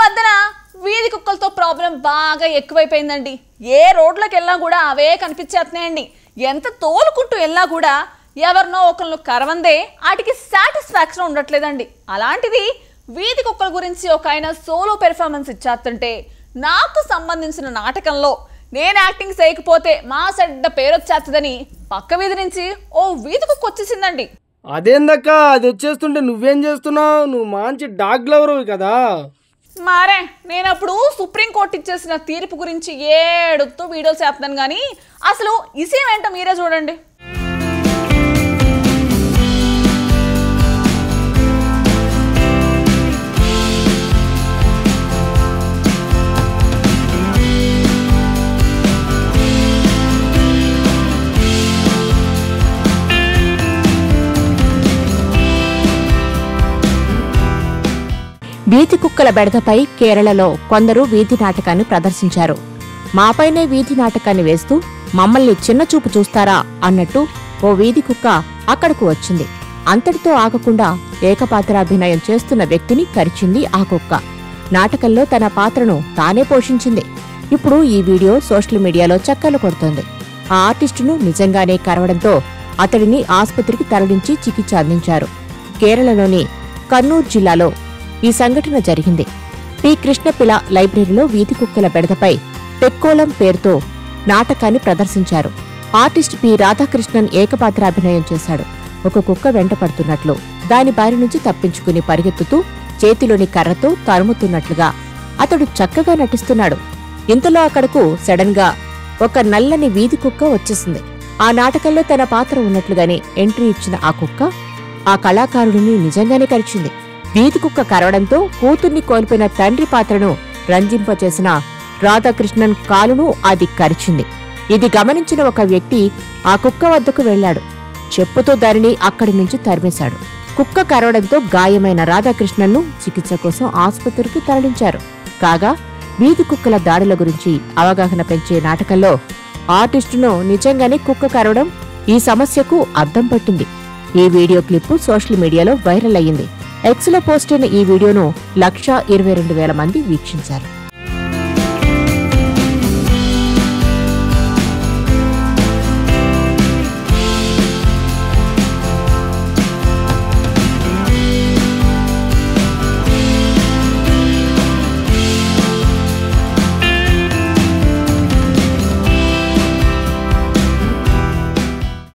మధ్యన వీధి కుక్కలతో ప్రాబ్లం బాగా ఎక్కువైపోయిందండి. ఏ రోడ్లకు వెళ్ళినా కూడా అవే కనిపించేస్తున్నాయండి. ఎంత తోలుకుంటూ వెళ్ళినా కూడా ఎవరినో ఒకళ్ళు కరవందే వాటికి సాటిస్ఫాక్షన్ ఉండట్లేదండి. అలాంటిది వీధి కుక్కల గురించి ఒక ఆయన సోలో పెర్ఫార్మెన్స్ ఇచ్చేస్తుంటే నాకు సంబంధించిన నాటకంలో నేను యాక్టింగ్ చేయకపోతే మా సెడ్డ పేరు వచ్చేస్తుందని పక్క వీధి నుంచి ఓ వీధి కుక్క వచ్చేసిందండి. అదేందక్క అది వచ్చేస్తుంటే నువ్వేం చేస్తున్నావు? నువ్వు మంచి డాగ్ లవర్ కదా. మారే నేను అప్పుడు సుప్రీంకోర్టు ఇచ్చేసిన తీర్పు గురించి ఏడుతో వీడియోలు చేస్తున్నాను కానీ అసలు విషయం ఏంటో మీరే చూడండి. వీధి కుక్కల బెడదపై కేరళలో కొందరు వీధి నాటకాన్ని ప్రదర్శించారు. మాపైనే వీధి నాటకాన్ని వేస్తూ మమ్మల్ని చిన్నచూపు చూస్తారా అన్నట్టు ఓ వీధి కుక్క అక్కడకు వచ్చింది. అంతటితో ఆగకుండా ఏకపాత్రాభినయం చేస్తున్న వ్యక్తిని కరిచింది ఆ కుక్క. నాటకంలో తన పాత్రను తానే పోషించింది. ఇప్పుడు ఈ వీడియో సోషల్ మీడియాలో చక్కర్లు కొడుతోంది. ఆ ఆర్టిస్టును నిజంగానే కరవడంతో అతడిని ఆసుపత్రికి తరలించి చికిత్స అందించారు. కేరళలోని కన్నూర్ జిల్లాలో ఈ సంఘటన జరిగింది. పి కృష్ణపిల లైబ్రరీలో వీధి కుక్కల బెడదపై పెక్కోలం పేరుతో నాటకాన్ని ప్రదర్శించారు. ఆర్టిస్ట్ పి రాధాకృష్ణన్ ఏకపాత్రాభినయం చేశాడు. ఒక కుక్క వెంట పడుతున్నట్లు, దాని బారి నుంచి తప్పించుకుని పరిగెత్తుతూ చేతిలోని కర్రతో తరుముతున్నట్లుగా అతడు చక్కగా నటిస్తున్నాడు. ఇంతలో అక్కడకు సడన్ గా ఒక నల్లని వీధి కుక్క వచ్చేసింది. ఆ నాటకంలో తన పాత్ర ఉన్నట్లుగానే ఎంట్రీ ఇచ్చిన ఆ కుక్క ఆ కళాకారుడిని నిజంగానే కరిచింది. వీధి కుక్క కరవడంతో కూతుర్ని కోల్పోయిన తండ్రి పాత్రను రంజింపచేసిన రాధాకృష్ణన్ కాలును అది కరిచింది. ఇది గమనించిన ఒక వ్యక్తి ఆ కుక్క వద్దకు వెళ్లాడు. చెప్పుతో దానిని అక్కడి నుంచి తరిమేశాడు. కుక్క కరవడంతో గాయమైన రాధాకృష్ణన్ను చికిత్స కోసం ఆసుపత్రికి తరలించారు. కాగా వీధి కుక్కల దాడుల గురించి అవగాహన పెంచే నాటకంలో ఆర్టిస్టును నిజంగానే కుక్క కరవడం ఈ సమస్యకు అద్దం పట్టింది. ఈ వీడియో క్లిప్ సోషల్ మీడియాలో వైరల్ అయ్యింది. ఎక్స్లో పోస్ట్ అయిన ఈ వీడియోను 1,22,000 మంది వీక్షించారు.